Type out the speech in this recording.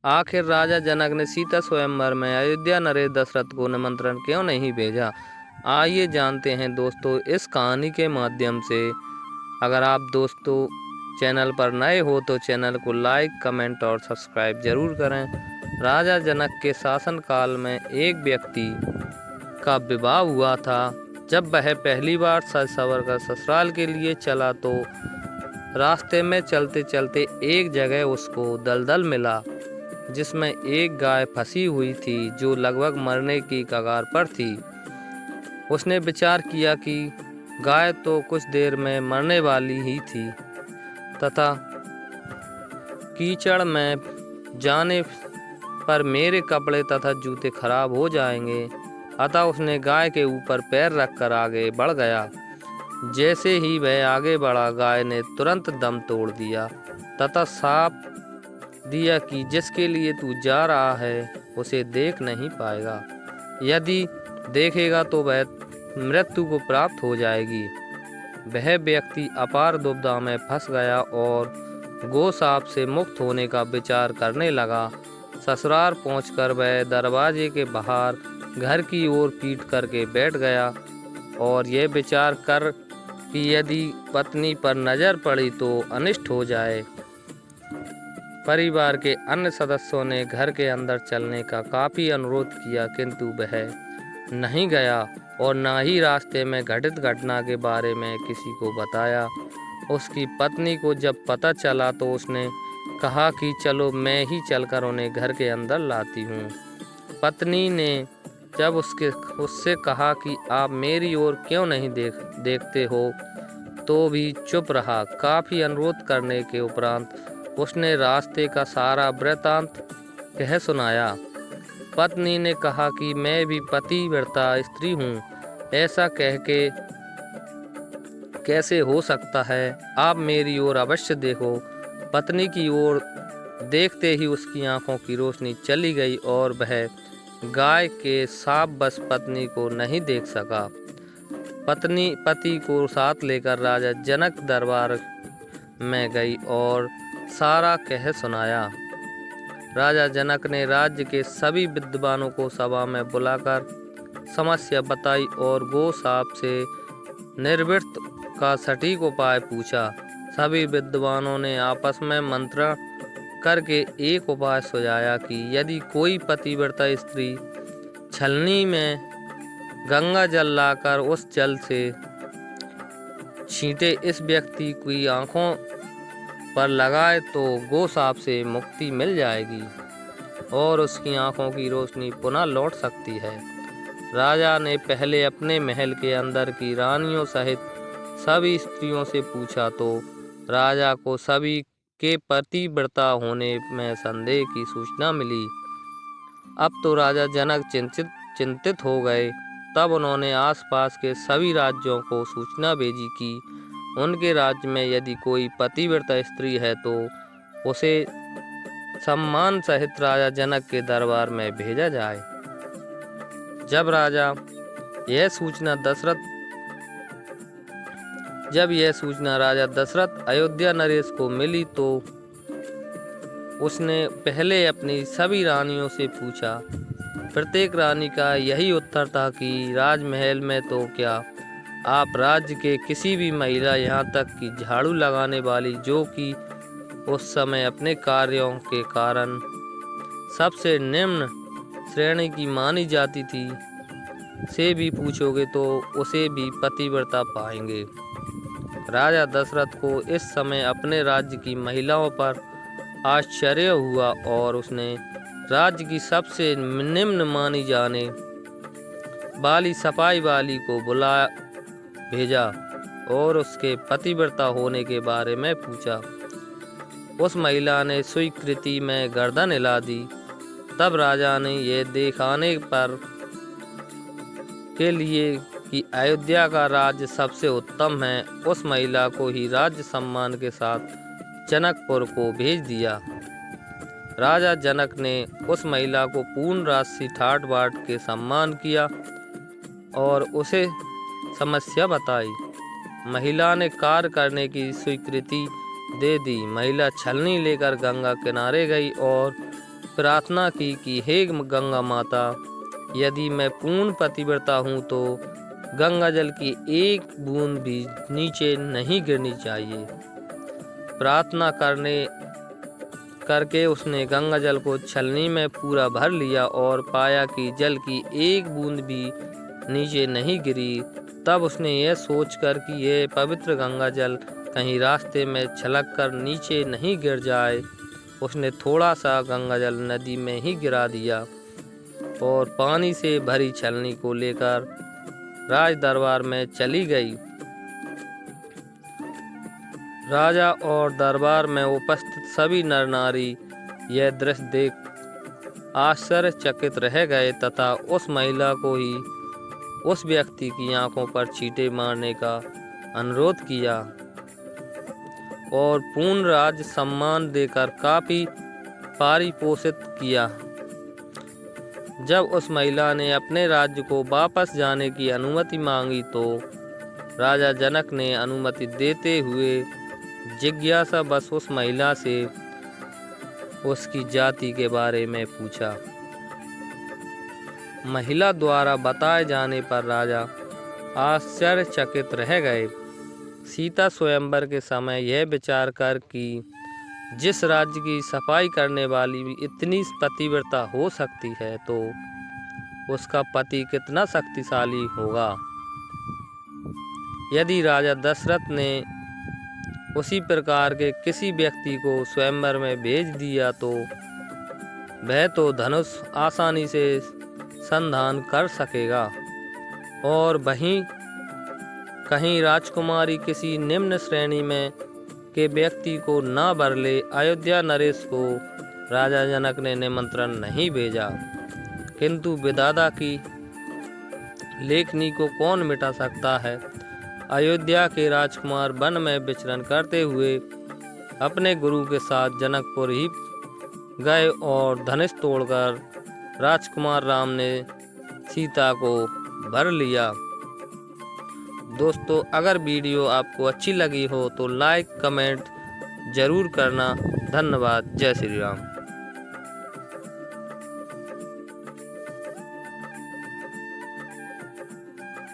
आखिर राजा जनक ने सीता स्वयंवर में अयोध्या नरेश दशरथ को निमंत्रण क्यों नहीं भेजा? आइए जानते हैं दोस्तों इस कहानी के माध्यम से। अगर आप दोस्तों चैनल पर नए हो तो चैनल को लाइक, कमेंट और सब्सक्राइब जरूर करें। राजा जनक के शासनकाल में एक व्यक्ति का विवाह हुआ था। जब वह पहली बार सज संवर कर ससुराल के लिए चला तो रास्ते में चलते चलते एक जगह उसको दलदल मिला जिसमें एक गाय फंसी हुई थी जो लगभग मरने की कगार पर थी। उसने विचार किया कि गाय तो कुछ देर में मरने वाली ही थी तथा कीचड़ में जाने पर मेरे कपड़े तथा जूते खराब हो जाएंगे। अतः उसने गाय के ऊपर पैर रखकर आगे बढ़ गया। जैसे ही वह आगे बढ़ा, गाय ने तुरंत दम तोड़ दिया तथा साफ दिया कि जिसके लिए तू जा रहा है उसे देख नहीं पाएगा। यदि देखेगा तो वह मृत्यु को प्राप्त हो जाएगी। वह व्यक्ति अपार दुविधा में फंस गया और गो साप से मुक्त होने का विचार करने लगा। ससुराल पहुंचकर वह दरवाजे के बाहर घर की ओर पीठ करके बैठ गया और यह विचार कर कि यदि पत्नी पर नजर पड़ी तो अनिष्ट हो जाए। परिवार के अन्य सदस्यों ने घर के अंदर चलने का काफी अनुरोध किया, किंतु वह नहीं गया और न ही रास्ते में घटित घटना के बारे में किसी को बताया। उसकी पत्नी को जब पता चला तो उसने कहा कि चलो मैं ही चलकर उन्हें घर के अंदर लाती हूँ। पत्नी ने जब उससे कहा कि आप मेरी ओर क्यों नहीं देखते हो, तो भी चुप रहा। काफी अनुरोध करने के उपरांत उसने रास्ते का सारा वृत्तांत कह सुनाया। पत्नी ने कहा कि मैं भी पतिव्रता स्त्री हूँ, ऐसा कह के कैसे हो सकता है? आप मेरी ओर अवश्य देखो। पत्नी की ओर देखते ही उसकी आंखों की रोशनी चली गई और वह गाय के साप बस पत्नी को नहीं देख सका। पत्नी पति को साथ लेकर राजा जनक दरबार में गई और सारा कह सुनाया। राजा जनक ने राज्य के सभी विद्वानों को सभा में बुलाकर समस्या बताई और गो साप से निवृत्त का सटीक उपाय पूछा। सभी विद्वानों ने आपस में मंत्रण करके एक उपाय सुझाया कि यदि कोई पतिव्रता स्त्री छलनी में गंगा जल लाकर उस जल से छींटे इस व्यक्ति की आंखों पर लगाए तो गो साप से मुक्ति मिल जाएगी और उसकी आंखों की रोशनी पुनः लौट सकती है। राजा ने पहले अपने महल के अंदर की रानियों सहित सभी स्त्रियों से पूछा तो राजा को सभी के पतिव्रता होने में संदेह की सूचना मिली। अब तो राजा जनक चिंतित हो गए। तब उन्होंने आसपास के सभी राज्यों को सूचना भेजी कि उनके राज्य में यदि कोई पतिव्रता स्त्री है तो उसे सम्मान सहित राजा जनक के दरबार में भेजा जाए। जब यह सूचना राजा दशरथ अयोध्या नरेश को मिली तो उसने पहले अपनी सभी रानियों से पूछा। प्रत्येक रानी का यही उत्तर था कि राजमहल में तो क्या, आप राज्य के किसी भी महिला, यहाँ तक कि झाड़ू लगाने वाली, जो कि उस समय अपने कार्यों के कारण सबसे निम्न श्रेणी की मानी जाती थी, से भी पूछोगे तो उसे भी पतिव्रता पाएंगे। राजा दशरथ को इस समय अपने राज्य की महिलाओं पर आश्चर्य हुआ और उसने राज्य की सबसे निम्न मानी जाने वाली सफाई वाली को भेजा और उसके पतिव्रता होने के बारे में पूछा। उस महिला ने स्वीकृति में गर्दन हिला दी। तब राजा ने यह दिखाने पर के लिए कि अयोध्या का राज्य सबसे उत्तम है, उस महिला को ही राज्य सम्मान के साथ जनकपुर को भेज दिया। राजा जनक ने उस महिला को पूर्ण राशि ठाट बाट के सम्मान किया और उसे समस्या बताई। महिला ने कार्य करने की स्वीकृति दे दी। महिला छलनी लेकर गंगा किनारे गई और प्रार्थना की कि हे गंगा माता, यदि मैं पूर्ण पतिव्रता हूँ तो गंगा जल की एक बूंद भी नीचे नहीं गिरनी चाहिए। प्रार्थना करके उसने गंगा जल को छलनी में पूरा भर लिया और पाया कि जल की एक बूंद भी नीचे नहीं गिरी। तब उसने यह सोचकर कि यह पवित्र गंगा जल कहीं रास्ते में छलक कर नीचे नहीं गिर जाए, उसने थोड़ा सा गंगा जल नदी में ही गिरा दिया और पानी से भरी छलनी को लेकर राज दरबार में चली गई। राजा और दरबार में उपस्थित सभी नर नारी यह दृश्य देख आश्चर्यचकित रह गए तथा उस महिला को ही उस व्यक्ति की आंखों पर छींटे मारने का अनुरोध किया और पूर्ण राज सम्मान देकर काफी पारिपोषित किया। जब उस महिला ने अपने राज्य को वापस जाने की अनुमति मांगी तो राजा जनक ने अनुमति देते हुए जिज्ञासा बस उस महिला से उसकी जाति के बारे में पूछा। महिला द्वारा बताए जाने पर राजा आश्चर्यचकित रह गए। सीता स्वयंवर के समय यह विचार कर कि जिस राज्य की सफाई करने वाली भी इतनी पतिव्रता हो सकती है तो उसका पति कितना शक्तिशाली होगा। यदि राजा दशरथ ने उसी प्रकार के किसी व्यक्ति को स्वयंवर में भेज दिया तो वह तो धनुष आसानी से संधान कर सकेगा और वहीं कहीं राजकुमारी किसी निम्न श्रेणी में के व्यक्ति को न बरले अयोध्या नरेश को राजा जनक ने निमंत्रण नहीं भेजा। किंतु विधाता की लेखनी को कौन मिटा सकता है। अयोध्या के राजकुमार वन में विचरण करते हुए अपने गुरु के साथ जनकपुर ही गए और धनुष तोड़कर राजकुमार राम ने सीता को भर लिया। दोस्तों, अगर वीडियो आपको अच्छी लगी हो तो लाइक कमेंट जरूर करना। धन्यवाद। जय श्री राम।